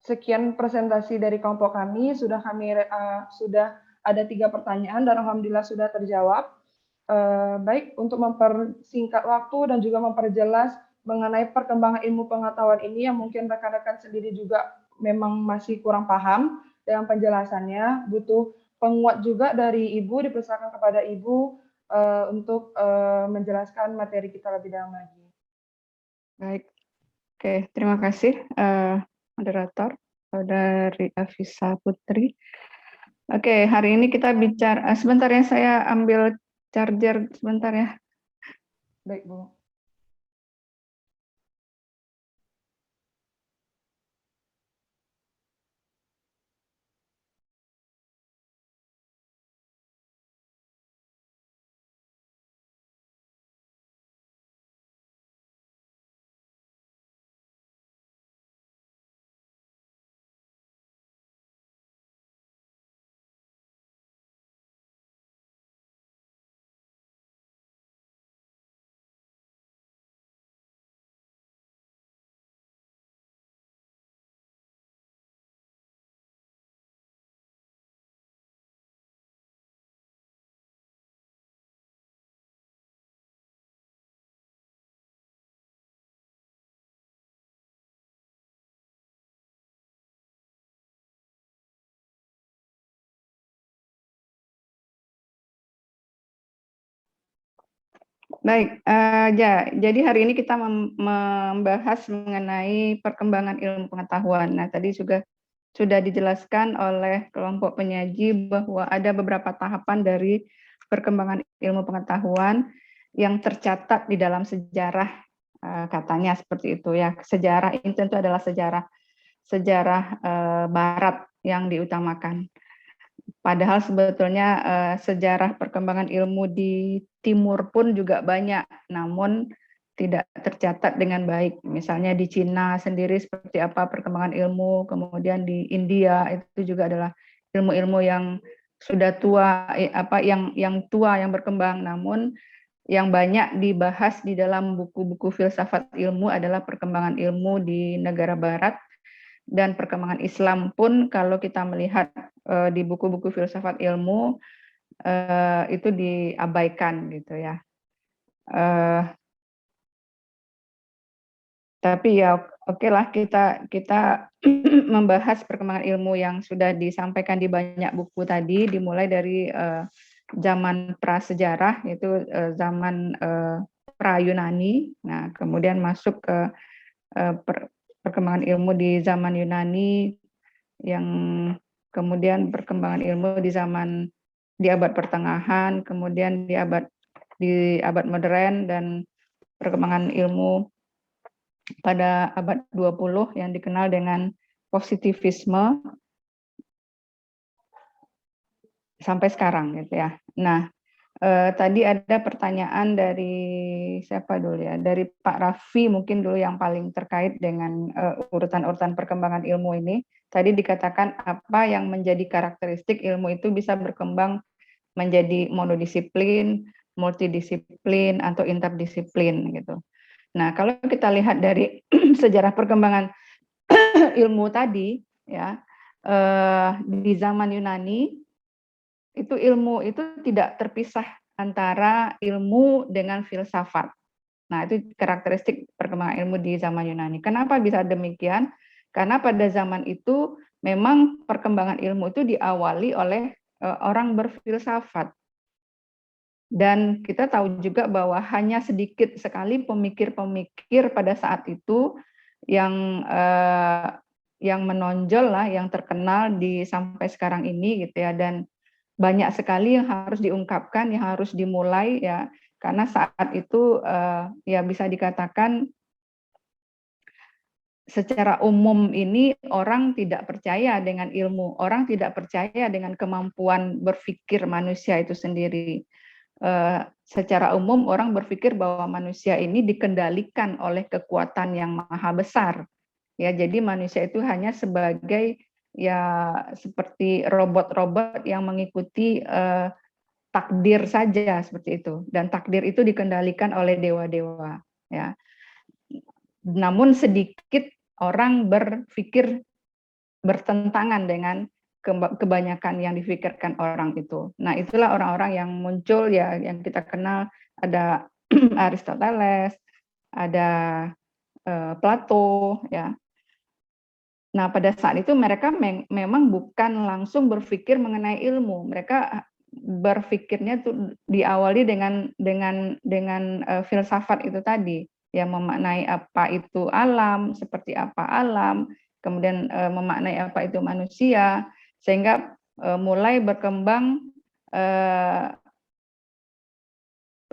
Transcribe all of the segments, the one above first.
sekian presentasi dari kelompok kami. Sudah ada 3 pertanyaan dan alhamdulillah sudah terjawab. Baik, untuk mempersingkat waktu dan juga memperjelas mengenai perkembangan ilmu pengetahuan ini yang mungkin rekan-rekan sendiri juga memang masih kurang paham dengan penjelasannya, butuh penguat juga dari Ibu, dipersilakan kepada Ibu untuk menjelaskan materi kita lebih dalam lagi. Baik, oke, terima kasih moderator Saudari Afisa Putri. Oke, hari ini kita bicara, sebentar ya, saya ambil charger sebentar ya. Baik, Bu. Baik, jadi hari ini kita membahas mengenai perkembangan ilmu pengetahuan. Nah, tadi juga sudah dijelaskan oleh kelompok penyaji bahwa ada beberapa tahapan dari perkembangan ilmu pengetahuan yang tercatat di dalam sejarah, katanya seperti itu ya. Sejarah ini tentu adalah sejarah Barat yang diutamakan. Padahal sebetulnya sejarah perkembangan ilmu di Timur pun juga banyak, namun tidak tercatat dengan baik. Misalnya di Cina sendiri seperti apa perkembangan ilmu, kemudian di India itu juga adalah ilmu-ilmu yang sudah tua, yang tua yang berkembang, namun yang banyak dibahas di dalam buku-buku filsafat ilmu adalah perkembangan ilmu di negara Barat. Dan perkembangan Islam pun kalau kita melihat di buku-buku filsafat ilmu itu diabaikan gitu ya. Tapi ya oke lah kita membahas perkembangan ilmu yang sudah disampaikan di banyak buku tadi, dimulai dari zaman prasejarah, yaitu zaman pra-Yunani. Nah, kemudian masuk ke perkembangan ilmu di zaman Yunani, yang kemudian perkembangan ilmu di abad pertengahan, kemudian di abad modern, dan perkembangan ilmu pada abad 20 yang dikenal dengan positivisme sampai sekarang gitu ya. Nah, tadi ada pertanyaan dari siapa dulu ya? Dari Pak Raffi mungkin dulu yang paling terkait dengan urutan-urutan perkembangan ilmu ini. Tadi dikatakan apa yang menjadi karakteristik ilmu itu bisa berkembang menjadi monodisiplin, multidisiplin, atau interdisiplin gitu. Nah, kalau kita lihat dari sejarah perkembangan ilmu tadi ya, di zaman Yunani itu ilmu itu tidak terpisah antara ilmu dengan filsafat. Nah, itu karakteristik perkembangan ilmu di zaman Yunani. Kenapa bisa demikian? Karena pada zaman itu memang perkembangan ilmu itu diawali oleh orang berfilsafat. Dan kita tahu juga bahwa hanya sedikit sekali pemikir-pemikir pada saat itu yang menonjol lah, yang terkenal sampai sekarang ini gitu ya. Dan banyak sekali yang harus diungkapkan, yang harus dimulai ya, karena saat itu ya bisa dikatakan secara umum ini orang tidak percaya dengan ilmu, orang tidak percaya dengan kemampuan berpikir manusia itu sendiri. Secara umum orang berpikir bahwa manusia ini dikendalikan oleh kekuatan yang maha besar. Ya, jadi manusia itu hanya sebagai ya seperti robot-robot yang mengikuti takdir saja seperti itu, dan takdir itu dikendalikan oleh dewa-dewa ya. Namun sedikit orang berpikir bertentangan dengan kebanyakan yang difikirkan orang itu. Nah, itulah orang-orang yang muncul ya yang kita kenal, ada Aristoteles, ada Plato ya. Nah, pada saat itu mereka memang bukan langsung berpikir mengenai ilmu. Mereka berpikirnya tuh diawali dengan filsafat itu tadi, yang memaknai apa itu alam, seperti apa alam, kemudian memaknai apa itu manusia, sehingga mulai berkembang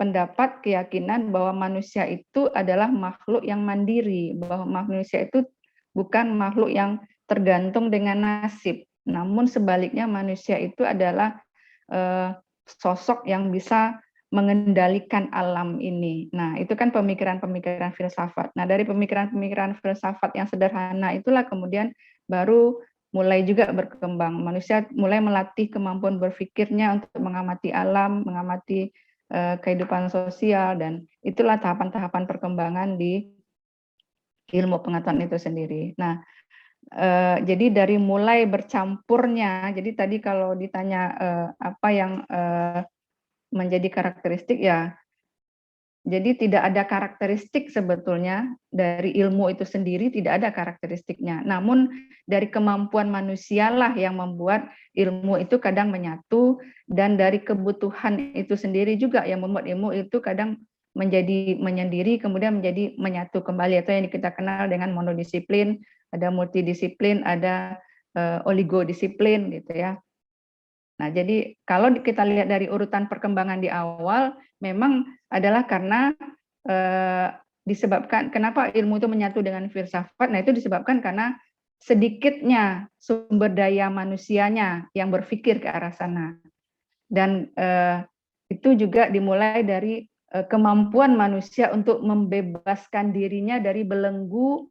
pendapat keyakinan bahwa manusia itu adalah makhluk yang mandiri, bahwa manusia itu bukan makhluk yang tergantung dengan nasib, namun sebaliknya manusia itu adalah sosok yang bisa mengendalikan alam ini. Nah, itu kan pemikiran-pemikiran filsafat. Nah, dari pemikiran-pemikiran filsafat yang sederhana itulah kemudian baru mulai juga berkembang. Manusia mulai melatih kemampuan berpikirnya untuk mengamati alam, mengamati kehidupan sosial, dan itulah tahapan-tahapan perkembangan di ilmu pengetahuan itu sendiri. Nah, jadi dari mulai bercampurnya, jadi tadi kalau ditanya apa yang menjadi karakteristik ya, jadi tidak ada karakteristik sebetulnya dari ilmu itu sendiri, tidak ada karakteristiknya. Namun dari kemampuan manusialah yang membuat ilmu itu kadang menyatu, dan dari kebutuhan itu sendiri juga yang membuat ilmu itu kadang menjadi menyendiri, kemudian menjadi menyatu kembali, atau yang kita kenal dengan monodisiplin, ada multidisiplin, ada oligodisiplin gitu ya. Nah, jadi kalau kita lihat dari urutan perkembangan di awal, memang adalah karena disebabkan kenapa ilmu itu menyatu dengan filsafat. Nah, itu disebabkan karena sedikitnya sumber daya manusianya yang berpikir ke arah sana. Dan itu juga dimulai dari kemampuan manusia untuk membebaskan dirinya dari belenggu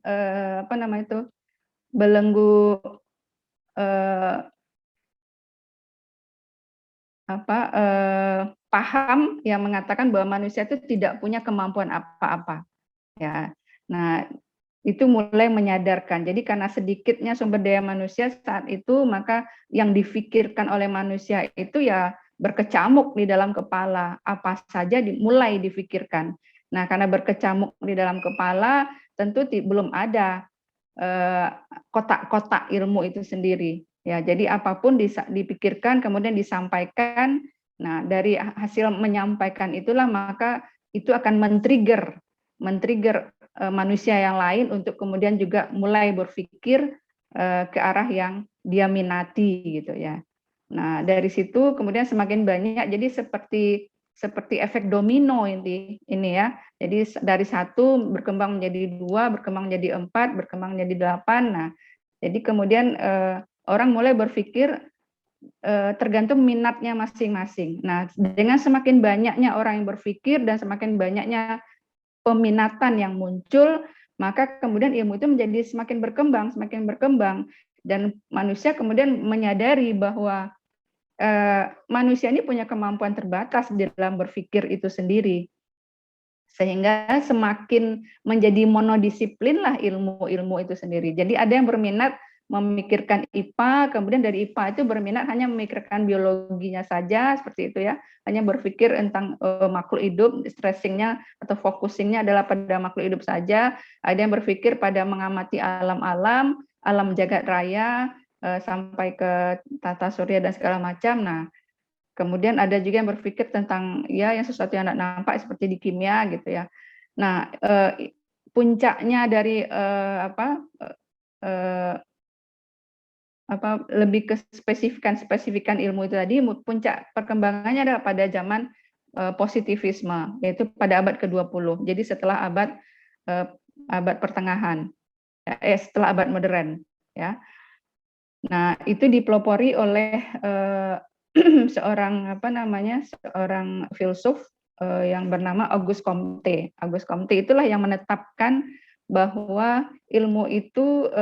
apa namanya itu, belenggu paham yang mengatakan bahwa manusia itu tidak punya kemampuan apa-apa ya. Nah, itu mulai menyadarkan. Jadi karena sedikitnya sumber daya manusia saat itu, maka yang difikirkan oleh manusia itu ya berkecamuk di dalam kepala, apa saja mulai difikirkan. Nah, karena berkecamuk di dalam kepala, tentu belum ada kotak-kotak ilmu itu sendiri. Ya, jadi apapun dipikirkan kemudian disampaikan. Nah, dari hasil menyampaikan itulah maka itu akan men-trigger manusia yang lain untuk kemudian juga mulai berpikir ke arah yang dia minati gitu ya. Nah, dari situ kemudian semakin banyak, jadi seperti efek domino ini ya. Jadi dari 1 berkembang menjadi 2, berkembang menjadi 4, berkembang menjadi 8. Nah, jadi kemudian orang mulai berpikir tergantung minatnya masing-masing. Nah, dengan semakin banyaknya orang yang berpikir dan semakin banyaknya peminatan yang muncul, maka kemudian ilmu itu menjadi semakin berkembang, dan manusia kemudian menyadari bahwa manusia ini punya kemampuan terbatas di dalam berpikir itu sendiri. Sehingga semakin menjadi monodisiplin lah ilmu-ilmu itu sendiri. Jadi ada yang berminat memikirkan IPA, kemudian dari IPA itu berminat hanya memikirkan biologinya saja, seperti itu ya. Hanya berpikir tentang makhluk hidup, stressingnya atau focusingnya adalah pada makhluk hidup saja. Ada yang berpikir pada mengamati alam-alam, alam jagat raya, sampai ke tata surya dan segala macam. Nah, kemudian ada juga yang berpikir tentang ya yang sesuatu yang tidak nampak seperti di kimia gitu ya. Nah, puncaknya dari lebih ke spesifikan ilmu itu tadi, puncak perkembangannya adalah pada zaman positivisme, yaitu pada abad ke-20. Jadi setelah abad pertengahan, setelah abad modern ya. Nah, itu dipelopori oleh seorang filsuf yang bernama Auguste Comte. Auguste Comte itulah yang menetapkan bahwa ilmu itu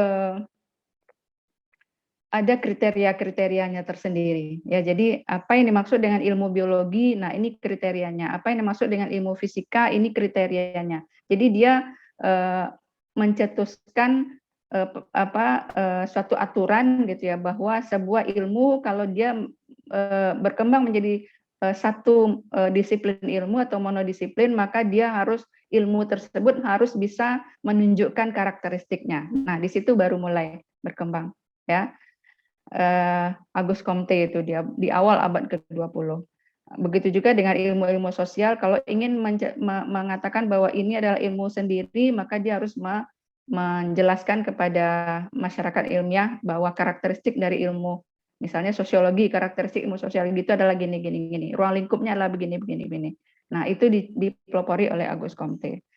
ada kriteria-kriterianya tersendiri. Ya, jadi apa yang dimaksud dengan ilmu biologi? Nah, ini kriterianya. Apa yang dimaksud dengan ilmu fisika? Ini kriterianya. Jadi dia mencetuskan suatu aturan gitu ya, bahwa sebuah ilmu kalau dia berkembang menjadi satu disiplin ilmu atau monodisiplin, maka dia harus ilmu tersebut harus bisa menunjukkan karakteristiknya. Nah, di situ baru mulai berkembang ya. Auguste Comte itu dia di awal abad ke-20. Begitu juga dengan ilmu-ilmu sosial, kalau ingin mengatakan bahwa ini adalah ilmu sendiri, maka dia harus menjelaskan kepada masyarakat ilmiah bahwa karakteristik dari ilmu, misalnya sosiologi, karakteristik ilmu sosiologi itu adalah gini, gini, gini. Ruang lingkupnya adalah begini, begini, begini. Nah, itu dipelopori oleh Auguste Comte.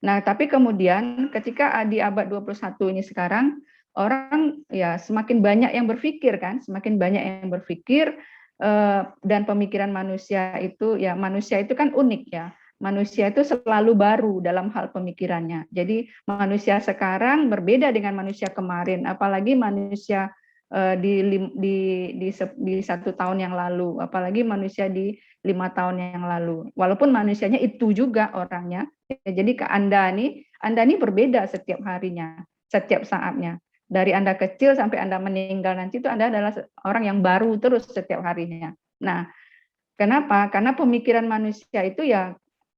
Nah, tapi kemudian ketika di abad 21 ini sekarang, orang ya semakin banyak yang berpikir kan, semakin banyak yang berpikir, dan pemikiran manusia itu kan unik ya. Manusia itu selalu baru dalam hal pemikirannya. Jadi manusia sekarang berbeda dengan manusia kemarin, apalagi manusia di 1 tahun yang lalu, apalagi manusia di 5 tahun yang lalu. Walaupun manusianya itu juga orangnya. Jadi ke Anda nih berbeda setiap harinya, setiap saatnya. Dari Anda kecil sampai Anda meninggal nanti itu Anda adalah orang yang baru terus setiap harinya. Nah, kenapa? Karena pemikiran manusia itu ya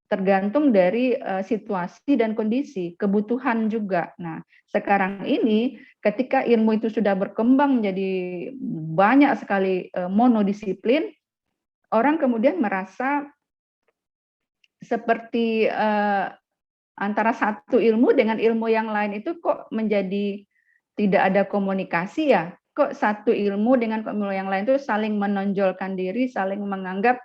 tergantung dari situasi dan kondisi, kebutuhan juga. Nah, sekarang ini ketika ilmu itu sudah berkembang menjadi banyak sekali monodisiplin, orang kemudian merasa seperti antara satu ilmu dengan ilmu yang lain itu kok menjadi tidak ada komunikasi ya. Kok satu ilmu dengan ilmu yang lain itu saling menonjolkan diri, saling menganggap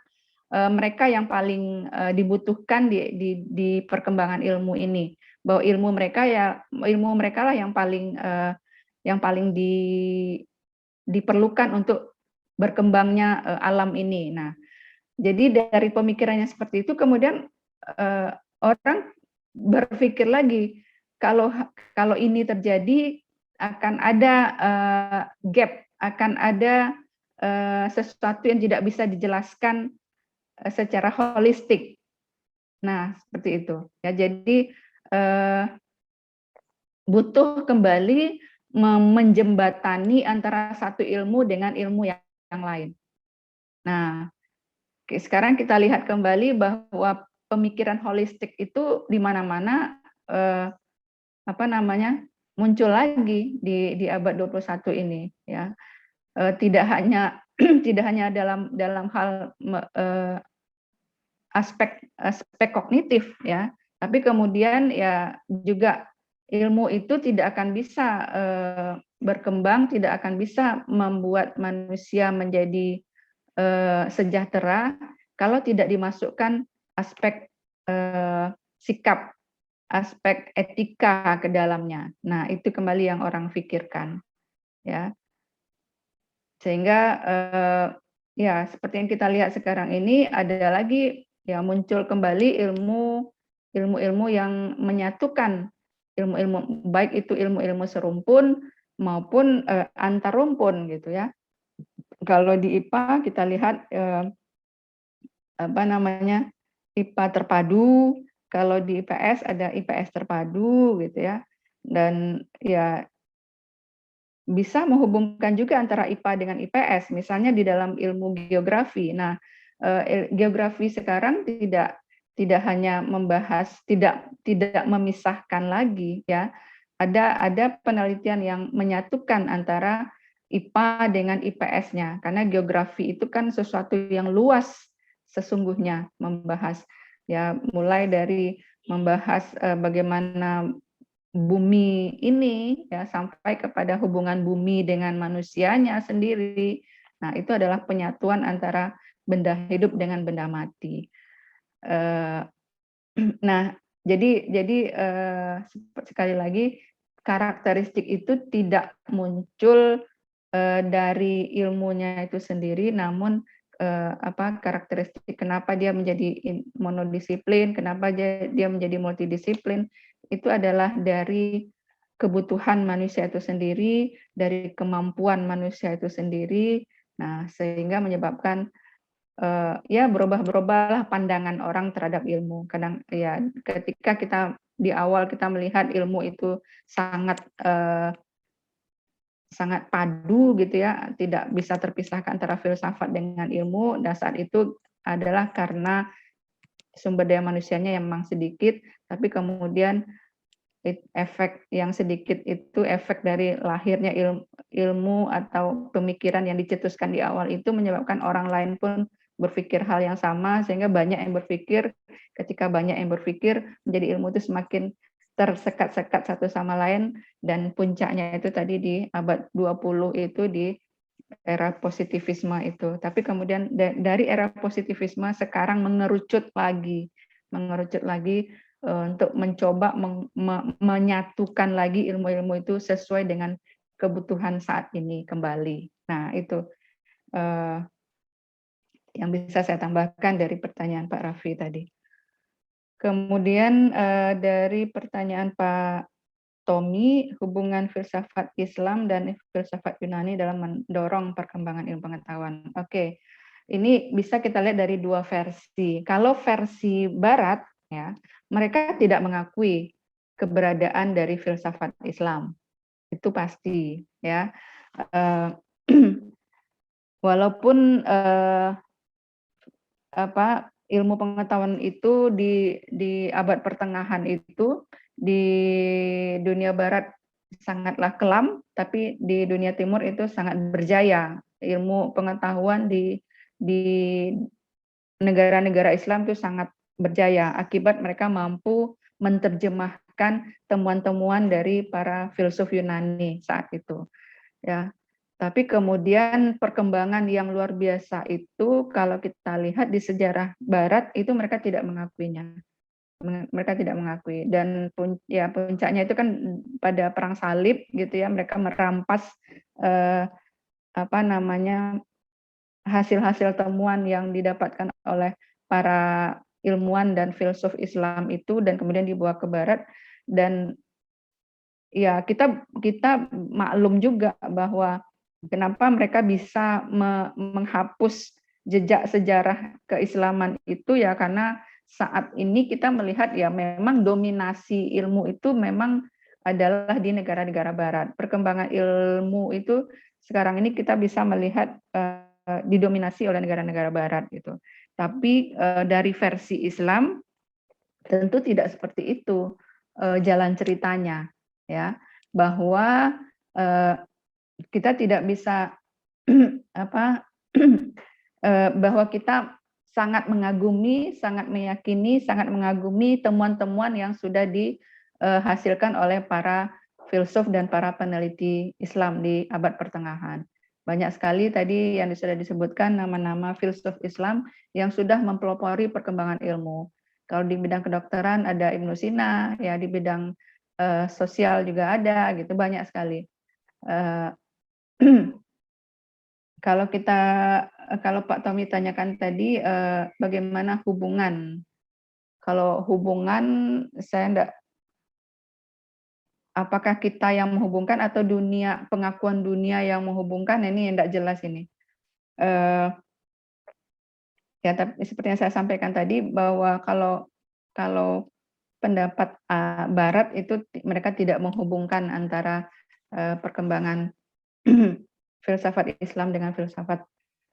mereka yang paling dibutuhkan di perkembangan ilmu ini, bahwa ilmu mereka lah yang paling diperlukan untuk berkembangnya alam ini. Nah, jadi dari pemikirannya seperti itu kemudian orang berpikir lagi kalau ini terjadi akan ada gap, akan ada sesuatu yang tidak bisa dijelaskan secara holistik. Nah, seperti itu. Ya, jadi butuh kembali menjembatani antara satu ilmu dengan ilmu yang lain. Nah, sekarang kita lihat kembali bahwa pemikiran holistik itu di mana-mana muncul lagi di abad 21 ini ya. Tidak hanya dalam hal aspek kognitif ya, tapi kemudian ya juga ilmu itu tidak akan bisa berkembang, tidak akan bisa membuat manusia menjadi sejahtera kalau tidak dimasukkan aspek sikap, aspek etika ke dalamnya. Nah, itu kembali yang orang pikirkan ya. Sehingga ya seperti yang kita lihat sekarang ini ada lagi ya muncul kembali ilmu-ilmu yang menyatukan ilmu-ilmu, baik itu ilmu-ilmu serumpun maupun antar rumpun gitu ya. Kalau di IPA kita lihat IPA terpadu, kalau di IPS ada IPS terpadu gitu ya. Dan ya bisa menghubungkan juga antara IPA dengan IPS, misalnya di dalam ilmu geografi. Nah, geografi sekarang tidak hanya membahas, tidak memisahkan lagi ya. Ada penelitian yang menyatukan antara IPA dengan IPS-nya, karena geografi itu kan sesuatu yang luas sesungguhnya, membahas ya mulai dari membahas bagaimana bumi ini ya sampai kepada hubungan bumi dengan manusianya sendiri. Nah, itu adalah penyatuan antara benda hidup dengan benda mati. Nah, jadi sekali lagi karakteristik itu tidak muncul dari ilmunya itu sendiri, namun karakteristik kenapa dia menjadi monodisiplin, kenapa dia menjadi multidisiplin, itu adalah dari kebutuhan manusia itu sendiri, dari kemampuan manusia itu sendiri. Nah, sehingga menyebabkan ya berubah-berubahlah pandangan orang terhadap ilmu. Kadang ya ketika kita di awal kita melihat ilmu itu sangat sangat padu gitu ya, tidak bisa terpisahkan antara filsafat dengan ilmu. Dan saat itu adalah karena sumber daya manusianya yang memang sedikit, tapi kemudian efek yang sedikit itu efek dari lahirnya ilmu atau pemikiran yang dicetuskan di awal itu menyebabkan orang lain pun berpikir hal yang sama, sehingga banyak yang berpikir. Ketika banyak yang berpikir, menjadi ilmu itu semakin tersekat-sekat satu sama lain, dan puncaknya itu tadi di abad 20 itu di era positivisme itu. Tapi kemudian dari era positivisme sekarang mengerucut lagi untuk mencoba menyatukan lagi ilmu-ilmu itu sesuai dengan kebutuhan saat ini kembali. Nah, itu yang bisa saya tambahkan dari pertanyaan Pak Raffi tadi. Kemudian dari pertanyaan Pak Tommy, hubungan filsafat Islam dan filsafat Yunani dalam mendorong perkembangan ilmu pengetahuan. Oke, ini bisa kita lihat dari dua versi. Kalau versi Barat, ya, mereka tidak mengakui keberadaan dari filsafat Islam, itu pasti, ya. Walaupun ilmu pengetahuan itu di abad pertengahan itu di dunia Barat sangatlah kelam, tapi di dunia Timur itu sangat berjaya. Ilmu pengetahuan di negara-negara Islam itu sangat berjaya akibat mereka mampu menerjemahkan temuan-temuan dari para filsuf Yunani saat itu. Ya, tapi kemudian perkembangan yang luar biasa itu kalau kita lihat di sejarah Barat itu mereka tidak mengakuinya. Mereka tidak mengakui, dan puncaknya itu kan pada perang salib gitu ya, mereka merampas hasil-hasil temuan yang didapatkan oleh para ilmuwan dan filsuf Islam itu, dan kemudian dibawa ke Barat. Dan ya kita maklum juga bahwa kenapa mereka bisa menghapus jejak sejarah keislaman itu, ya karena saat ini kita melihat ya memang dominasi ilmu itu memang adalah di negara-negara Barat. Perkembangan ilmu itu sekarang ini kita bisa melihat didominasi oleh negara-negara Barat gitu. Tapi dari versi Islam tentu tidak seperti itu jalan ceritanya, ya, bahwa kita tidak bisa bahwa kita sangat mengagumi, sangat meyakini, sangat mengagumi temuan-temuan yang sudah dihasilkan oleh para filsuf dan para peneliti Islam di abad pertengahan. Banyak sekali tadi yang sudah disebutkan nama-nama filsuf Islam yang sudah mempelopori perkembangan ilmu. Kalau di bidang kedokteran ada Ibnu Sina, ya di bidang sosial juga ada, gitu banyak sekali. Kalau Pak Tommy tanyakan tadi bagaimana hubungan, kalau hubungan saya enggak, apakah kita yang menghubungkan atau pengakuan dunia yang menghubungkan, ini enggak jelas ini. Ya, tapi seperti yang saya sampaikan tadi bahwa kalau pendapat Barat itu mereka tidak menghubungkan antara perkembangan filsafat Islam dengan filsafat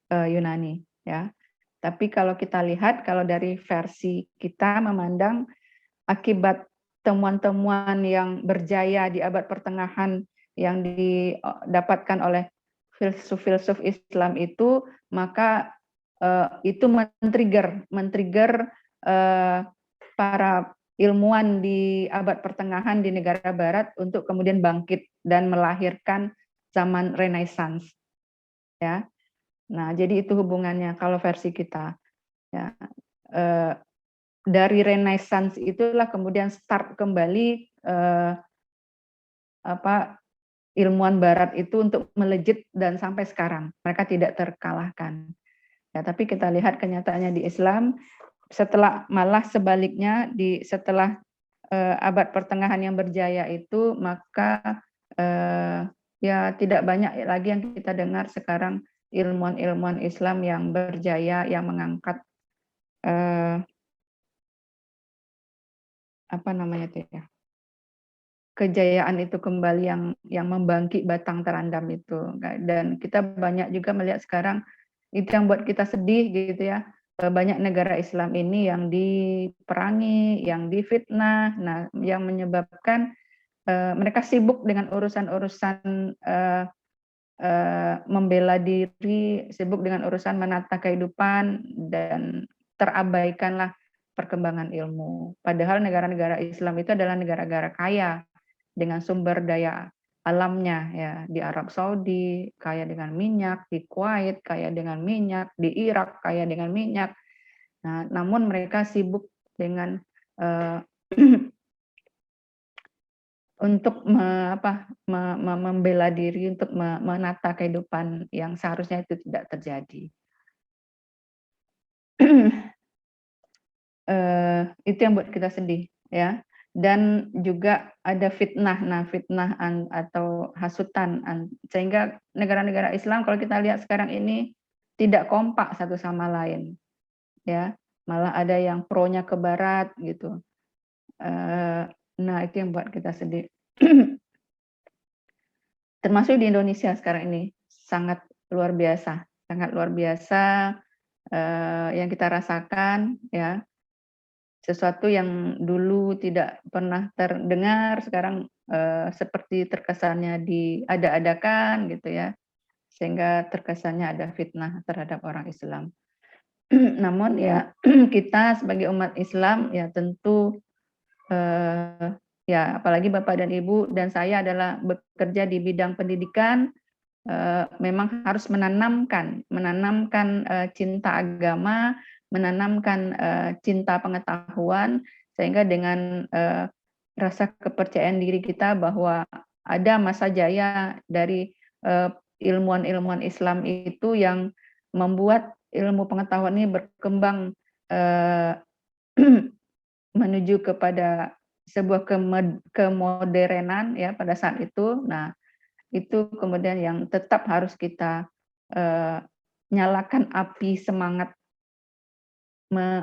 Yunani, ya. Tapi kalau kita lihat, kalau dari versi kita memandang akibat temuan-temuan yang berjaya di abad pertengahan yang didapatkan oleh filsuf-filsuf Islam itu, maka itu men-trigger para ilmuwan di abad pertengahan di negara Barat untuk kemudian bangkit dan melahirkan zaman Renaissance, ya. Nah, jadi itu hubungannya kalau versi kita, ya. Dari Renaissance itulah kemudian start kembali ilmuwan Barat itu untuk melejit, dan sampai sekarang mereka tidak terkalahkan. Ya, tapi kita lihat kenyataannya di Islam, malah sebaliknya setelah abad pertengahan yang berjaya itu, maka ya tidak banyak lagi yang kita dengar sekarang ilmuwan-ilmuwan Islam yang berjaya, yang mengangkat apa namanya tuh ya, kejayaan itu kembali yang membangkit batang terandam itu. Dan kita banyak juga melihat sekarang itu yang buat kita sedih gitu ya. Banyak negara Islam ini yang diperangi, yang difitnah, nah yang menyebabkan mereka sibuk dengan urusan-urusan membela diri, sibuk dengan urusan menata kehidupan, dan terabaikanlah perkembangan ilmu. Padahal negara-negara Islam itu adalah negara-negara kaya dengan sumber daya alamnya ya, di Arab Saudi kaya dengan minyak, di Kuwait kaya dengan minyak, di Irak kaya dengan minyak. Nah, namun mereka sibuk dengan untuk membela diri, untuk menata kehidupan yang seharusnya itu tidak terjadi. Itu yang buat kita sedih ya. Dan juga ada fitnah, nah fitnah atau hasutan, sehingga negara-negara Islam kalau kita lihat sekarang ini tidak kompak satu sama lain, ya, malah ada yang pro-nya ke Barat gitu. Nah itu yang buat kita sedih. Termasuk di Indonesia sekarang ini sangat luar biasa yang kita rasakan ya. Sesuatu yang dulu tidak pernah terdengar sekarang seperti terkesannya diada-adakan gitu ya, sehingga terkesannya ada fitnah terhadap orang Islam. Namun ya kita sebagai umat Islam ya tentu ya apalagi Bapak dan Ibu dan saya adalah bekerja di bidang pendidikan, memang harus menanamkan cinta agama, menanamkan cinta pengetahuan, sehingga dengan rasa kepercayaan diri kita bahwa ada masa jaya dari ilmuwan-ilmuwan Islam itu yang membuat ilmu pengetahuan ini berkembang menuju kepada sebuah kemodernan ya pada saat itu. Nah, itu kemudian yang tetap harus kita nyalakan api semangat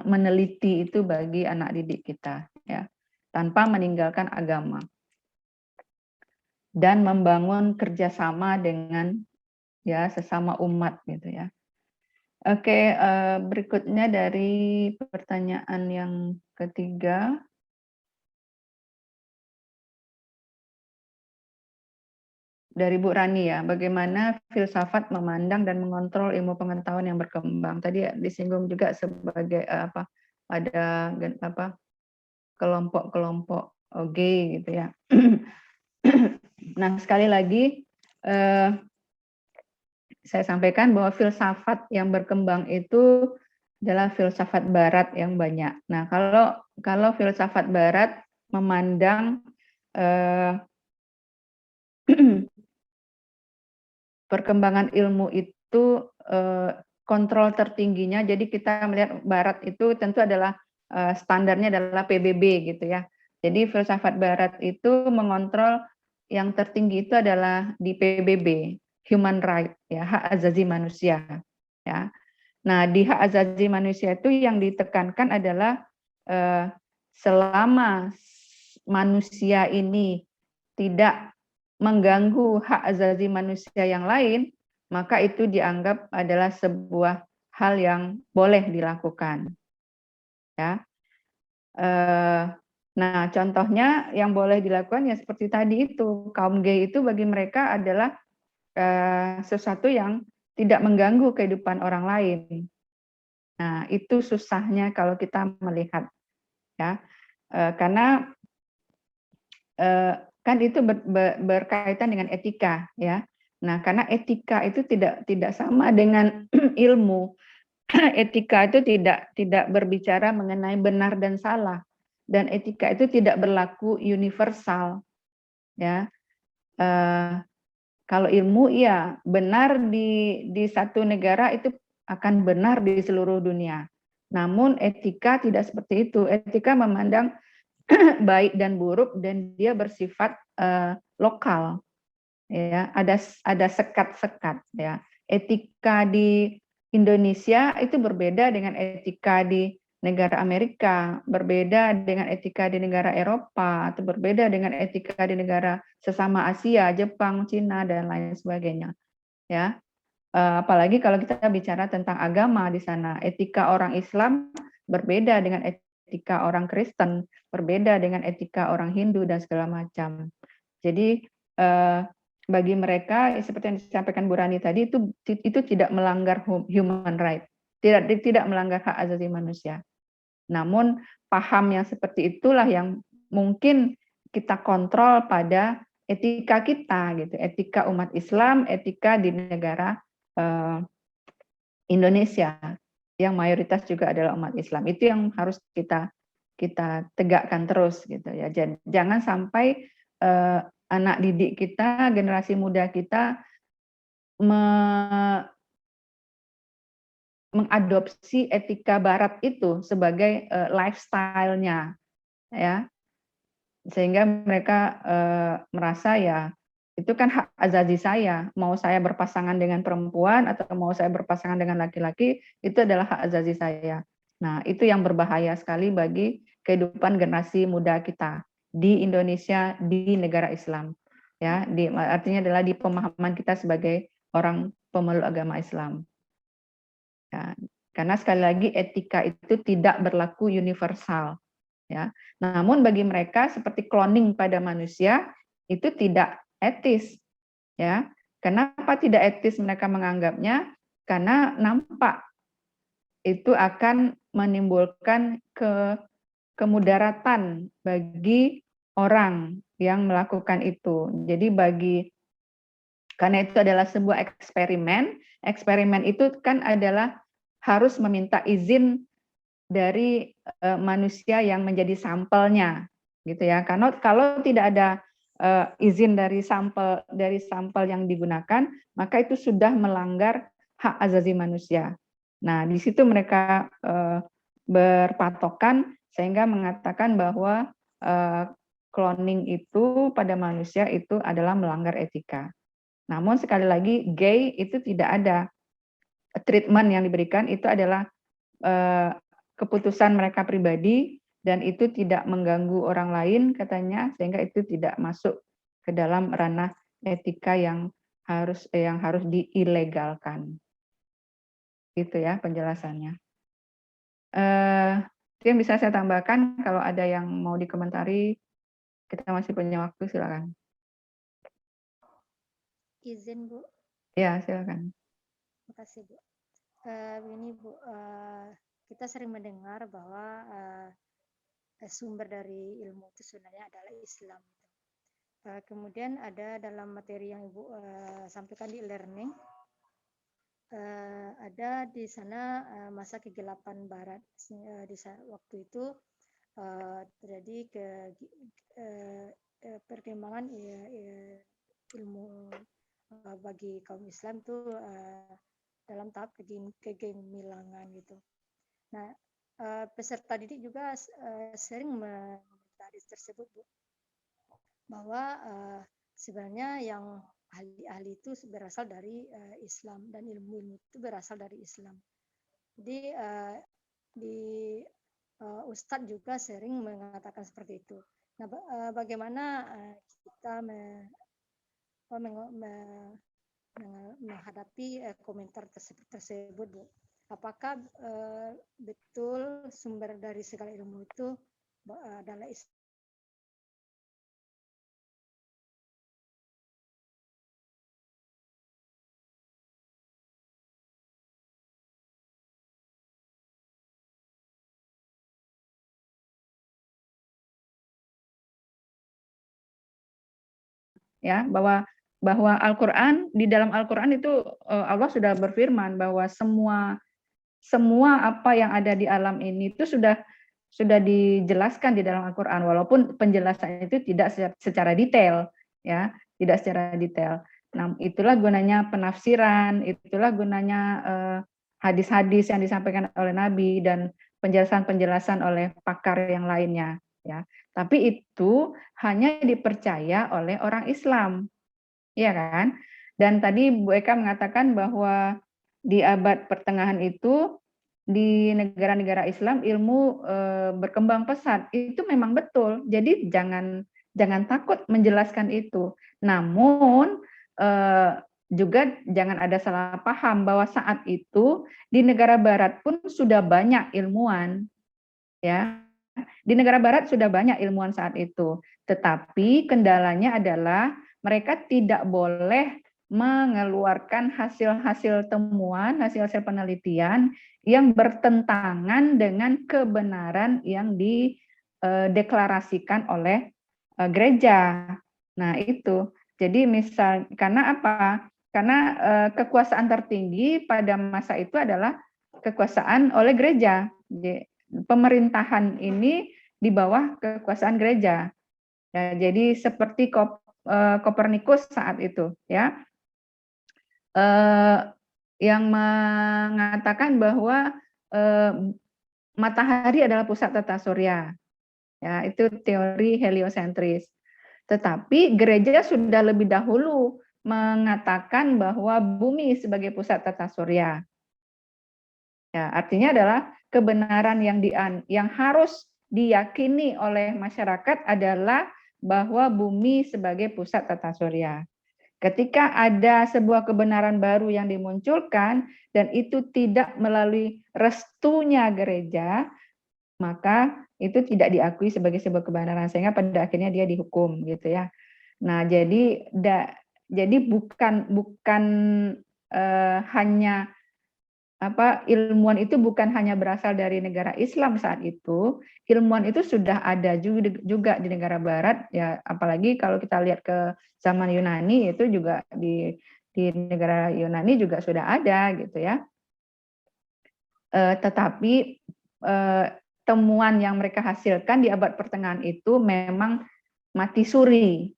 meneliti itu bagi anak didik kita ya, tanpa meninggalkan agama dan membangun kerjasama dengan ya sesama umat gitu ya. Oke, berikutnya dari pertanyaan yang ketiga. Dari Bu Rani ya, bagaimana filsafat memandang dan mengontrol ilmu pengetahuan yang berkembang. Tadi disinggung juga sebagai ada kelompok-kelompok G gitu ya. Nah sekali lagi saya sampaikan bahwa filsafat yang berkembang itu adalah filsafat Barat yang banyak. Nah kalau filsafat Barat memandang perkembangan ilmu itu kontrol tertingginya, jadi kita melihat Barat itu tentu adalah standarnya adalah PBB gitu ya. Jadi filsafat Barat itu mengontrol yang tertinggi itu adalah di PBB, human right ya, hak asasi manusia ya. Nah di hak asasi manusia itu yang ditekankan adalah selama manusia ini tidak mengganggu hak asasi manusia yang lain, maka itu dianggap adalah sebuah hal yang boleh dilakukan. Ya. Nah, contohnya yang boleh dilakukan ya seperti tadi itu, kaum gay itu bagi mereka adalah sesuatu yang tidak mengganggu kehidupan orang lain. Nah, itu susahnya kalau kita melihat, ya, karena kan itu berkaitan dengan etika ya. Nah, karena etika itu tidak sama dengan ilmu. Etika itu tidak berbicara mengenai benar dan salah, dan etika itu tidak berlaku universal ya. Kalau ilmu ya benar di satu negara itu akan benar di seluruh dunia. Namun etika tidak seperti itu. Etika memandang baik dan buruk dan dia bersifat lokal ya, ada sekat-sekat ya. Etika di Indonesia itu berbeda dengan etika di negara Amerika, berbeda dengan etika di negara Eropa, atau berbeda dengan etika di negara sesama Asia, Jepang, Cina, dan lain sebagainya. Ya, apalagi kalau kita bicara tentang agama di sana, etika orang Islam berbeda dengan etika orang Kristen, berbeda dengan etika orang Hindu dan segala macam. Jadi bagi mereka seperti yang disampaikan Bu Rani tadi itu tidak melanggar human right, tidak melanggar hak asasi manusia. Namun paham yang seperti itulah yang mungkin kita kontrol pada etika kita gitu, etika umat Islam, etika di negara Indonesia yang mayoritas juga adalah umat Islam. Itu yang harus kita tegakkan terus gitu ya. Jangan sampai anak didik kita, generasi muda kita mengadopsi etika Barat itu sebagai lifestyle-nya, ya, sehingga mereka merasa ya itu kan hak asasi saya, mau saya berpasangan dengan perempuan atau mau saya berpasangan dengan laki-laki, itu adalah hak asasi saya. Nah, itu yang berbahaya sekali bagi kehidupan generasi muda kita di Indonesia, di negara Islam. Ya, artinya adalah di pemahaman kita sebagai orang pemeluk agama Islam. Ya, karena sekali lagi etika itu tidak berlaku universal. Ya, namun bagi mereka seperti cloning pada manusia itu tidak etis, ya. Kenapa tidak etis mereka menganggapnya? Karena nampak itu akan menimbulkan kemudaratan bagi orang yang melakukan itu. Jadi karena itu adalah sebuah eksperimen itu kan adalah harus meminta izin dari manusia yang menjadi sampelnya, gitu ya. Karena kalau tidak ada izin dari sampel yang digunakan, maka itu sudah melanggar hak asasi manusia. Nah, di situ mereka berpatokan sehingga mengatakan bahwa cloning itu pada manusia itu adalah melanggar etika. Namun sekali lagi gay itu tidak ada treatment yang diberikan, itu adalah keputusan mereka pribadi dan itu tidak mengganggu orang lain katanya, sehingga itu tidak masuk ke dalam ranah etika yang harus diilegalkan. Itu ya penjelasannya. Yang bisa saya tambahkan, kalau ada yang mau dikomentari, kita masih punya waktu, silakan. Izin Bu. Ya, silakan. Terima kasih Bu. Ini Bu, kita sering mendengar bahwa sumber dari ilmu itu sebenarnya adalah Islam. Kemudian ada dalam materi yang Ibu sampaikan di e-learning, ada di sana masa kegelapan Barat. Di waktu itu terjadi perkembangan ilmu bagi kaum Islam itu dalam tahap kegemilangan gitu. Nah, peserta didik juga sering meminta tersebut Bu, bahwa sebenarnya yang ahli-ahli itu berasal dari Islam dan ilmu itu berasal dari Islam. Jadi di Ustadz juga sering mengatakan seperti itu. Nah, bagaimana kita menghadapi komentar tersebut Bu? Apakah betul sumber dari segala ilmu itu adalah Islam? Ya, bahwa Al-Qur'an, di dalam Al-Qur'an itu Allah sudah berfirman bahwa semua apa yang ada di alam ini itu sudah dijelaskan di dalam Al-Qur'an, walaupun penjelasannya itu tidak secara detail, ya, tidak secara detail. Nah, itulah gunanya penafsiran, itulah gunanya hadis-hadis yang disampaikan oleh Nabi dan penjelasan-penjelasan oleh pakar yang lainnya, ya. Tapi itu hanya dipercaya oleh orang Islam, ya kan? Dan tadi Bu Eka mengatakan bahwa di abad pertengahan itu di negara-negara Islam ilmu berkembang pesat. Itu memang betul. Jadi jangan takut menjelaskan itu. Namun juga jangan ada salah paham bahwa saat itu di negara barat pun sudah banyak ilmuwan, ya. Di negara barat sudah banyak ilmuwan saat itu. Tetapi kendalanya adalah mereka tidak boleh mengeluarkan hasil-hasil temuan, hasil-hasil penelitian yang bertentangan dengan kebenaran yang dideklarasikan oleh gereja. Nah, itu. Jadi misal karena apa? Karena kekuasaan tertinggi pada masa itu adalah kekuasaan oleh gereja. Pemerintahan ini di bawah kekuasaan gereja. Ya, jadi seperti Kopernikus saat itu, ya, yang mengatakan bahwa matahari adalah pusat tata surya. Ya, itu teori heliosentris. Tetapi gereja sudah lebih dahulu mengatakan bahwa bumi sebagai pusat tata surya. Ya, artinya adalah kebenaran yang harus diyakini oleh masyarakat adalah bahwa bumi sebagai pusat tata surya. Ketika ada sebuah kebenaran baru yang dimunculkan dan itu tidak melalui restunya gereja, maka itu tidak diakui sebagai sebuah kebenaran sehingga pada akhirnya dia dihukum gitu ya. Nah, jadi bukan hanya ilmuwan itu bukan hanya berasal dari negara Islam saat itu, ilmuwan itu sudah ada juga di negara Barat, ya apalagi kalau kita lihat ke zaman Yunani itu juga di negara Yunani juga sudah ada gitu ya. Tetapi temuan yang mereka hasilkan di abad pertengahan itu memang mati suri.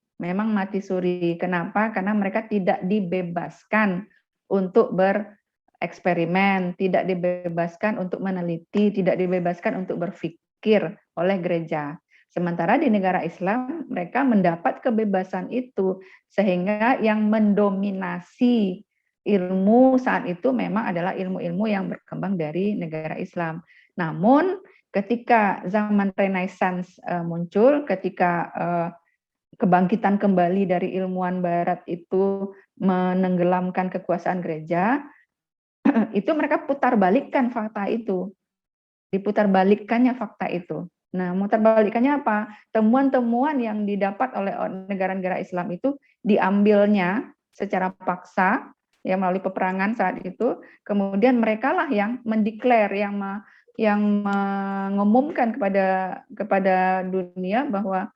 Kenapa? Karena mereka tidak dibebaskan untuk bereksperimen, tidak dibebaskan untuk meneliti, tidak dibebaskan untuk berpikir oleh gereja. Sementara di negara Islam mereka mendapat kebebasan itu, sehingga yang mendominasi ilmu saat itu memang adalah ilmu-ilmu yang berkembang dari negara Islam. Namun ketika zaman Renaissance muncul, ketika kebangkitan kembali dari ilmuwan Barat itu menenggelamkan kekuasaan gereja, itu mereka putar balikkan fakta itu. Diputar balikkannya fakta itu. Nah, mutar balikannya apa? Temuan-temuan yang didapat oleh negara-negara Islam itu diambilnya secara paksa, ya melalui peperangan saat itu. Kemudian merekalah yang mendeklar, yang mengumumkan kepada dunia bahwa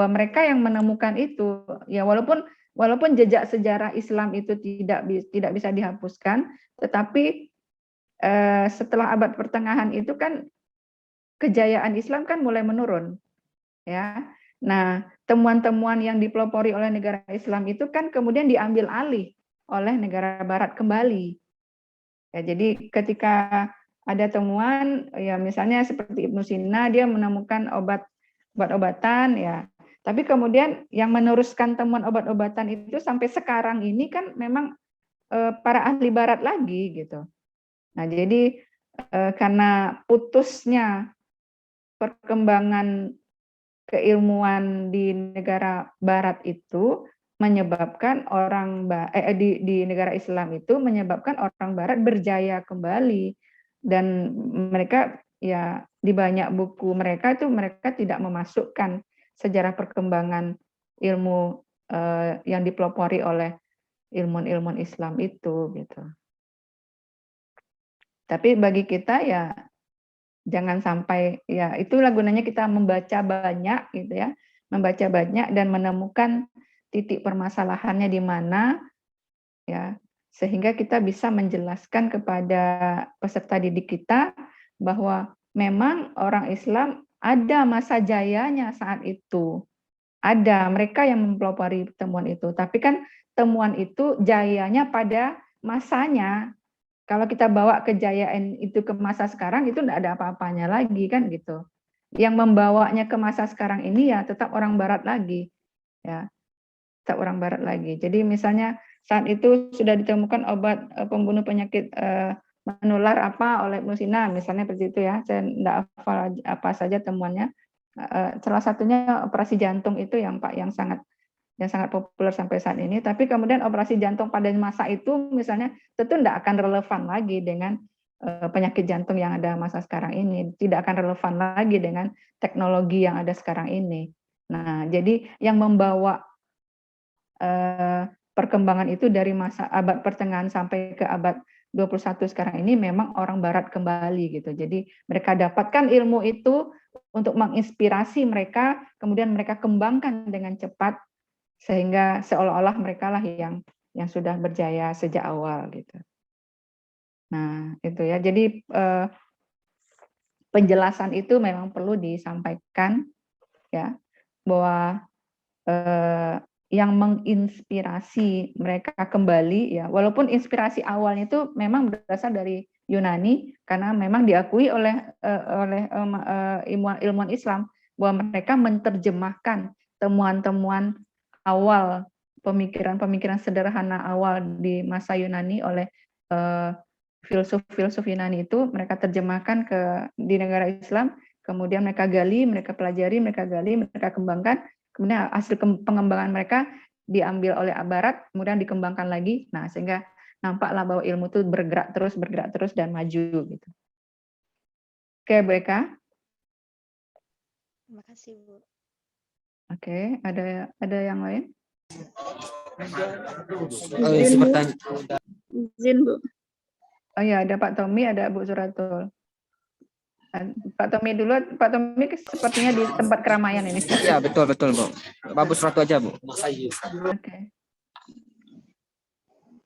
mereka yang menemukan itu, ya walaupun jejak sejarah Islam itu tidak bisa dihapuskan, tetapi setelah abad pertengahan itu kan kejayaan Islam kan mulai menurun, ya. Nah, temuan-temuan yang dipelopori oleh negara Islam itu kan kemudian diambil alih oleh negara Barat kembali. Ya, jadi ketika ada temuan, ya misalnya seperti Ibnu Sina, dia menemukan obat-obatan, ya. Tapi kemudian yang meneruskan temuan obat-obatan itu sampai sekarang ini kan memang para ahli Barat lagi gitu. Nah, jadi karena putusnya perkembangan keilmuan di negara Barat itu menyebabkan di negara Islam itu menyebabkan orang Barat berjaya kembali, dan mereka ya di banyak buku mereka itu mereka tidak memasukkan sejarah perkembangan ilmu yang dipelopori oleh ilmuwan-ilmuwan Islam itu gitu. Tapi bagi kita ya jangan sampai, ya itulah gunanya kita membaca banyak gitu ya, membaca banyak dan menemukan titik permasalahannya di mana, ya, sehingga kita bisa menjelaskan kepada peserta didik kita bahwa memang orang Islam ada masa jayanya saat itu. Ada mereka yang mempelopori temuan itu, tapi kan temuan itu jayanya pada masanya. Kalau kita bawa kejayaan itu ke masa sekarang, itu tidak ada apa-apanya lagi kan gitu. Yang membawanya ke masa sekarang ini ya tetap orang Barat lagi, ya tetap orang Barat lagi. Jadi misalnya saat itu sudah ditemukan obat pembunuh penyakit menular apa oleh Ibnu Sina, misalnya seperti itu ya. Saya tidak hafal apa saja temuannya. Salah satunya operasi jantung itu yang Pak yang sangat populer sampai saat ini. Tapi kemudian operasi jantung pada masa itu misalnya tentu tidak akan relevan lagi dengan penyakit jantung yang ada masa sekarang ini, tidak akan relevan lagi dengan teknologi yang ada sekarang ini. Nah, jadi yang membawa perkembangan itu dari masa abad pertengahan sampai ke abad 21 sekarang ini memang orang barat kembali gitu. Jadi mereka dapatkan ilmu itu untuk menginspirasi mereka, kemudian mereka kembangkan dengan cepat sehingga seolah-olah mereka lah yang sudah berjaya sejak awal gitu. Nah, itu ya. Jadi penjelasan itu memang perlu disampaikan ya, bahwa yang menginspirasi mereka kembali ya, walaupun inspirasi awalnya itu memang berasal dari Yunani karena memang diakui oleh ilmuwan Islam bahwa mereka menerjemahkan temuan-temuan awal, pemikiran-pemikiran sederhana awal di masa Yunani oleh filsuf-filsuf Yunani itu mereka terjemahkan di negara Islam, kemudian mereka gali, mereka pelajari, mereka gali, mereka kembangkan. Kemudian hasil pengembangan mereka diambil oleh Barat, kemudian dikembangkan lagi. Nah, sehingga nampaklah bahwa ilmu itu bergerak terus dan maju gitu. Oke, Bu Eka. Terima kasih, Bu. Oke, ada yang lain? Izin, Bu. Oh ya, ada Pak Tommy, ada Bu Suratul. Pak Tommy dulu, Pak Tommy sepertinya di tempat keramaian ini. Ya, betul, Bu. Bagus suatu aja, Bu. Oke.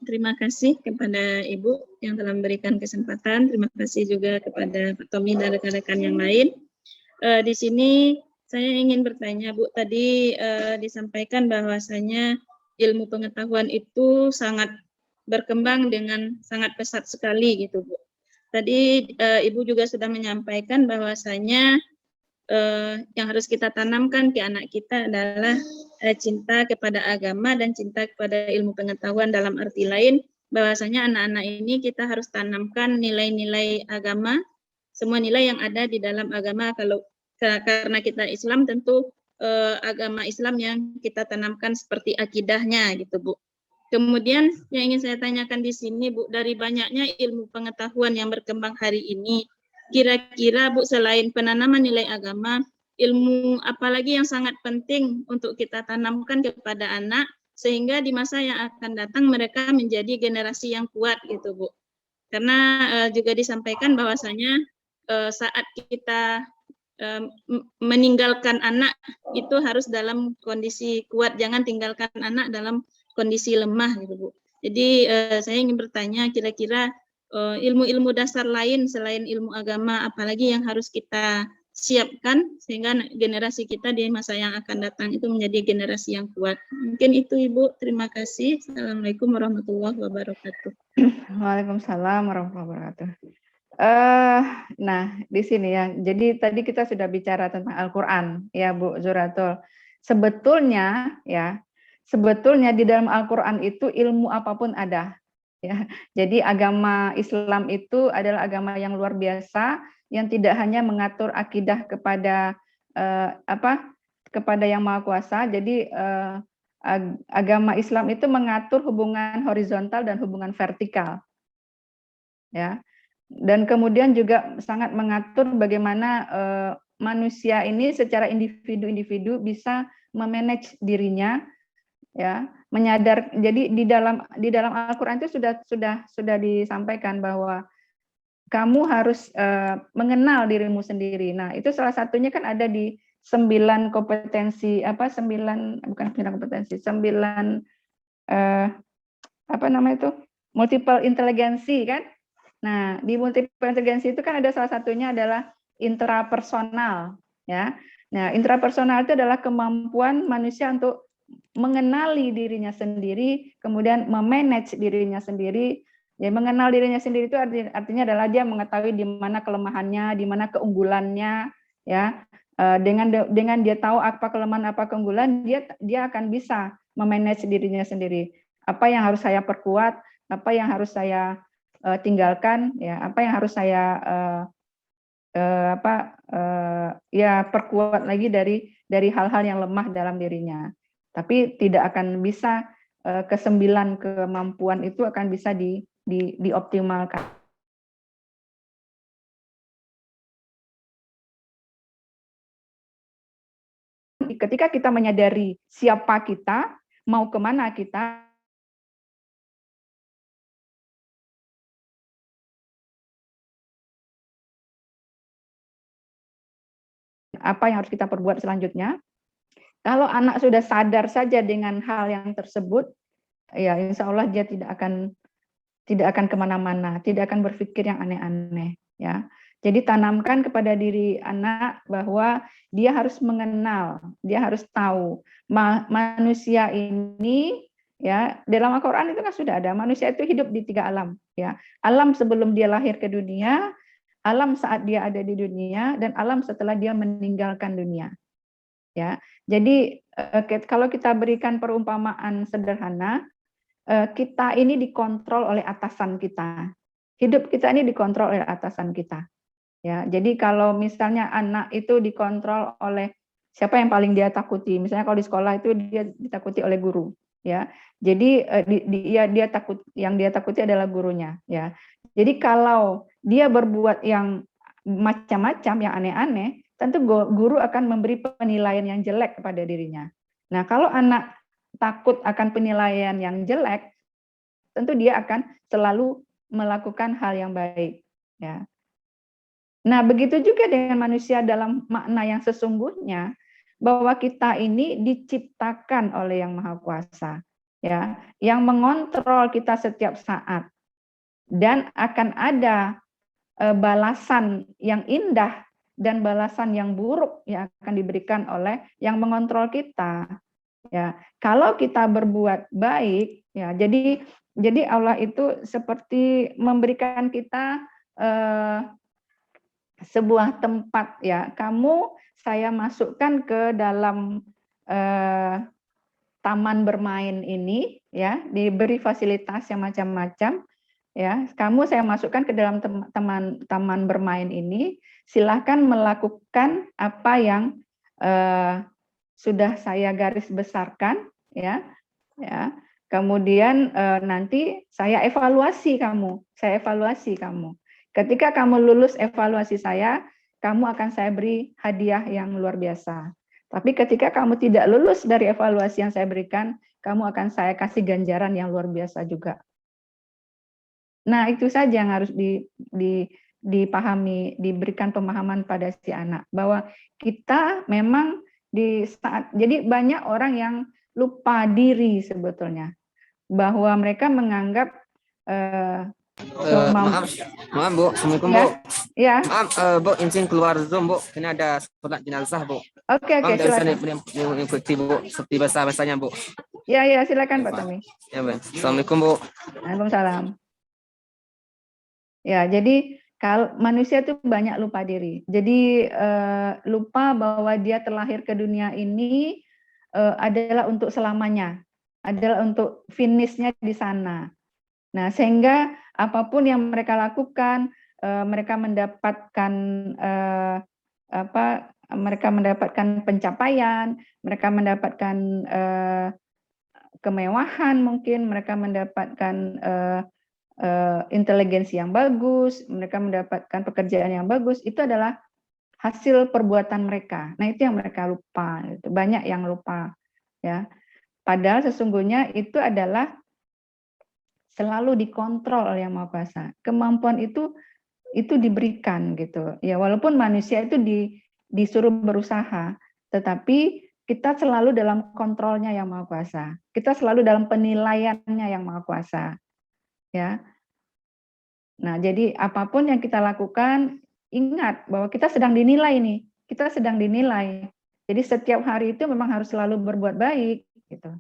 Terima kasih kepada Ibu yang telah memberikan kesempatan. Terima kasih juga kepada Pak Tommy dan rekan-rekan yang lain. Di sini saya ingin bertanya, Bu. Tadi disampaikan bahwasanya ilmu pengetahuan itu sangat berkembang dengan sangat pesat sekali gitu, Bu. Tadi Ibu juga sudah menyampaikan bahwasanya yang harus kita tanamkan ke anak kita adalah cinta kepada agama dan cinta kepada ilmu pengetahuan, dalam arti lain bahwasanya anak-anak ini kita harus tanamkan nilai-nilai agama, semua nilai yang ada di dalam agama. Karena kita Islam, tentu agama Islam yang kita tanamkan seperti akidahnya gitu, Bu. Kemudian yang ingin saya tanyakan di sini, Bu, dari banyaknya ilmu pengetahuan yang berkembang hari ini, kira-kira, Bu, selain penanaman nilai agama, ilmu apalagi yang sangat penting untuk kita tanamkan kepada anak, sehingga di masa yang akan datang mereka menjadi generasi yang kuat gitu, Bu. Karena juga disampaikan bahwasanya saat kita meninggalkan anak itu harus dalam kondisi kuat, jangan tinggalkan anak dalam kondisi lemah gitu, Bu. Jadi saya ingin bertanya, kira-kira ilmu-ilmu dasar lain selain ilmu agama apalagi yang harus kita siapkan sehingga generasi kita di masa yang akan datang itu menjadi generasi yang kuat. Mungkin itu, Ibu. Terima kasih. Assalamualaikum warahmatullahi wabarakatuh. Waalaikumsalam warahmatullahi wabarakatuh. Nah, di sini ya. Jadi tadi kita sudah bicara tentang Al-Qur'an ya, Bu Zuratul. Sebetulnya di dalam Al-Qur'an itu ilmu apapun ada. Ya. Jadi agama Islam itu adalah agama yang luar biasa yang tidak hanya mengatur akidah kepada kepada Yang Maha Kuasa. Jadi agama Islam itu mengatur hubungan horizontal dan hubungan vertikal. Ya. Dan kemudian juga sangat mengatur bagaimana manusia ini secara individu-individu bisa memanage dirinya, ya, menyadar. Jadi di dalam Al-Qur'an itu sudah disampaikan bahwa kamu harus mengenal dirimu sendiri. Nah, itu salah satunya kan ada di 9 kompetensi multiple inteligensi kan. Nah, di multiple inteligensi itu kan ada salah satunya adalah intrapersonal, ya. Nah, intrapersonal itu adalah kemampuan manusia untuk mengenali dirinya sendiri, kemudian memanage dirinya sendiri. Ya, mengenal dirinya sendiri itu artinya adalah dia mengetahui di mana kelemahannya, di mana keunggulannya, ya. Dengan dia tahu apa kelemahan, apa keunggulan, dia akan bisa memanage dirinya sendiri. apa yang harus saya perkuat, apa yang harus saya tinggalkan, ya, apa yang harus saya ya perkuat lagi dari hal-hal yang lemah dalam dirinya. Tapi tidak akan bisa kesembilan kemampuan itu akan bisa dioptimalkan. Ketika kita menyadari siapa kita, mau kemana kita, apa yang harus kita perbuat selanjutnya. Kalau anak sudah sadar saja dengan hal yang tersebut, ya insya Allah dia tidak akan kemana-mana, tidak akan berpikir yang aneh-aneh. Ya, jadi tanamkan kepada diri anak bahwa dia harus mengenal, dia harus tahu manusia ini, ya dalam Al-Quran itu kan sudah ada, manusia itu hidup di 3 alam. Ya, alam sebelum dia lahir ke dunia, alam saat dia ada di dunia, dan alam setelah dia meninggalkan dunia. Ya, jadi kalau kita berikan perumpamaan sederhana, kita ini dikontrol oleh atasan kita. Hidup kita ini dikontrol oleh atasan kita. Ya, jadi kalau misalnya anak itu dikontrol oleh siapa yang paling dia takuti, misalnya kalau di sekolah itu dia ditakuti oleh guru, ya. Jadi dia takut, yang dia takuti adalah gurunya, ya. Jadi kalau dia berbuat yang macam-macam, yang aneh-aneh, tentu guru akan memberi penilaian yang jelek kepada dirinya. Nah, kalau anak takut akan penilaian yang jelek, tentu dia akan selalu melakukan hal yang baik, ya. Nah, begitu juga dengan manusia dalam makna yang sesungguhnya, bahwa kita ini diciptakan oleh Yang Maha Kuasa, ya, yang mengontrol kita setiap saat, dan akan ada balasan yang indah dan balasan yang buruk yang akan diberikan oleh yang mengontrol kita. Ya, kalau kita berbuat baik, ya, jadi Allah itu seperti memberikan kita sebuah tempat, ya, saya masukkan ke dalam taman bermain ini, ya, diberi fasilitas yang macam-macam, ya, saya masukkan ke dalam taman bermain ini, silahkan melakukan apa yang sudah saya garis besarkan, ya, kemudian nanti saya evaluasi kamu. Ketika kamu lulus evaluasi saya, kamu akan saya beri hadiah yang luar biasa. Tapi ketika kamu tidak lulus dari evaluasi yang saya berikan, kamu akan saya kasih ganjaran yang luar biasa juga. Nah, itu saja yang harus dipahami, diberikan pemahaman pada si anak, bahwa kita memang jadi banyak orang yang lupa diri sebetulnya, bahwa mereka menganggap maaf Bu, Assalamualaikum ya, Bu. Ya. Maaf Bu, izin keluar Zoom Bu, ini ada sholat jenazah Bu. Oke, silakan. Mengikuti Bu, seperti bahasa-bahasanya Bu. Ya, silakan Pak Tommy. Ya, Bu. Assalamualaikum Bu. Waalaikumsalam. Ya, jadi kalau manusia itu banyak lupa diri. Jadi lupa bahwa dia terlahir ke dunia ini adalah untuk selamanya, adalah untuk finishnya di sana. Nah, sehingga apapun yang mereka lakukan, mereka mendapatkan pencapaian, mereka mendapatkan kemewahan, mungkin mereka mendapatkan inteligensi yang bagus, mereka mendapatkan pekerjaan yang bagus, itu adalah hasil perbuatan mereka. Nah, itu yang mereka lupa. Banyak yang lupa, ya. Padahal sesungguhnya itu adalah selalu dikontrol oleh Yang Maha Kuasa. Kemampuan itu diberikan gitu. Ya, walaupun manusia itu disuruh berusaha, tetapi kita selalu dalam kontrolnya Yang Maha Kuasa. Kita selalu dalam penilaiannya Yang Maha Kuasa. Ya. Nah, jadi apapun yang kita lakukan, ingat bahwa kita sedang dinilai nih. Kita sedang dinilai. Jadi setiap hari itu memang harus selalu berbuat baik gitu.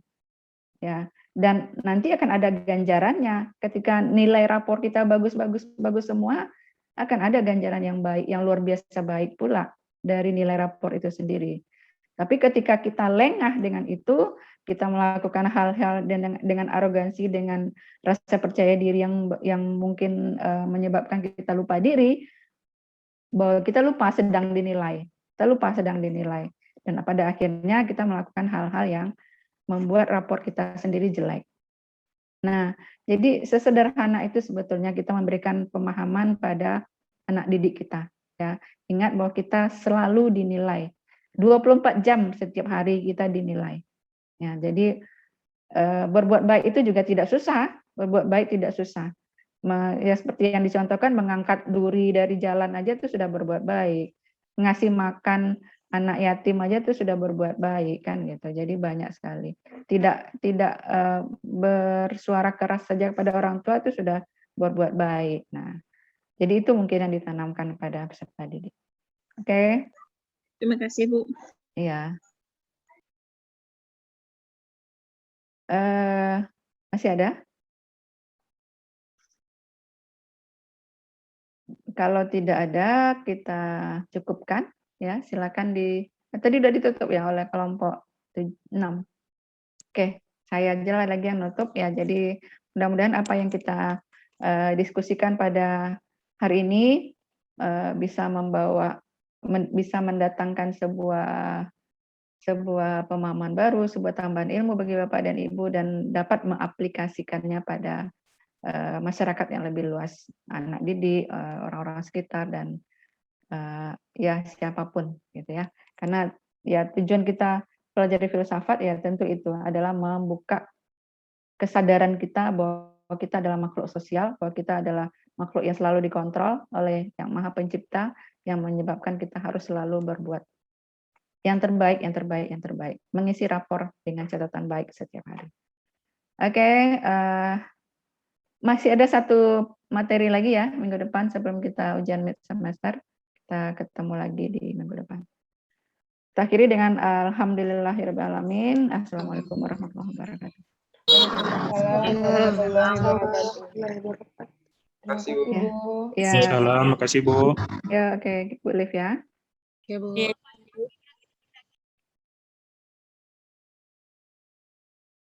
Ya. Dan nanti akan ada ganjarannya. Ketika nilai rapor kita bagus semua, akan ada ganjaran yang baik, yang luar biasa baik pula dari nilai rapor itu sendiri. Tapi ketika kita lengah dengan itu, kita melakukan hal-hal dengan arogansi, dengan rasa percaya diri yang mungkin menyebabkan kita lupa diri, bahwa kita lupa sedang dinilai. Dan pada akhirnya kita melakukan hal-hal yang membuat rapor kita sendiri jelek. Nah, jadi sesederhana itu sebetulnya kita memberikan pemahaman pada anak didik kita. Ya, ingat bahwa kita selalu dinilai. 24 jam setiap hari kita dinilai. Ya, jadi berbuat baik itu juga tidak susah. Ya, seperti yang dicontohkan, mengangkat duri dari jalan aja itu sudah berbuat baik. Ngasih makan anak yatim aja itu sudah berbuat baik kan gitu. Jadi banyak sekali. Tidak bersuara keras saja pada orang tua itu sudah berbuat baik. Nah, jadi itu mungkin yang ditanamkan pada peserta didik. Oke. Terima kasih, Bu. Iya. Masih ada? Kalau tidak ada, kita cukupkan. Ya, silakan tadi sudah ditutup ya oleh kelompok 6. Oke, saya aja lagi yang nutup ya. Jadi mudah-mudahan apa yang kita diskusikan pada hari ini bisa bisa mendatangkan sebuah pemahaman baru, sebuah tambahan ilmu bagi Bapak dan Ibu, dan dapat mengaplikasikannya pada masyarakat yang lebih luas, anak didik, orang-orang sekitar, dan ya siapapun gitu ya. Karena ya tujuan kita pelajari filsafat ya tentu itu adalah membuka kesadaran kita bahwa kita adalah makhluk sosial, bahwa kita adalah makhluk yang selalu dikontrol oleh Yang Maha Pencipta, yang menyebabkan kita harus selalu berbuat yang terbaik, mengisi rapor dengan catatan baik setiap hari. Oke, masih ada satu materi lagi ya minggu depan sebelum kita ujian mid semester. Kita ketemu lagi di minggu depan. Kita akhiri dengan alhamdulillahirrahmanirrahim. Assalamualaikum warahmatullahi wabarakatuh. Waalaikumsalam warahmatullahi wabarakatuh. Terima kasih, Bu. Ya. Salam, makasih Bu. Ya, oke, Bu Liv ya. Ya, Bu.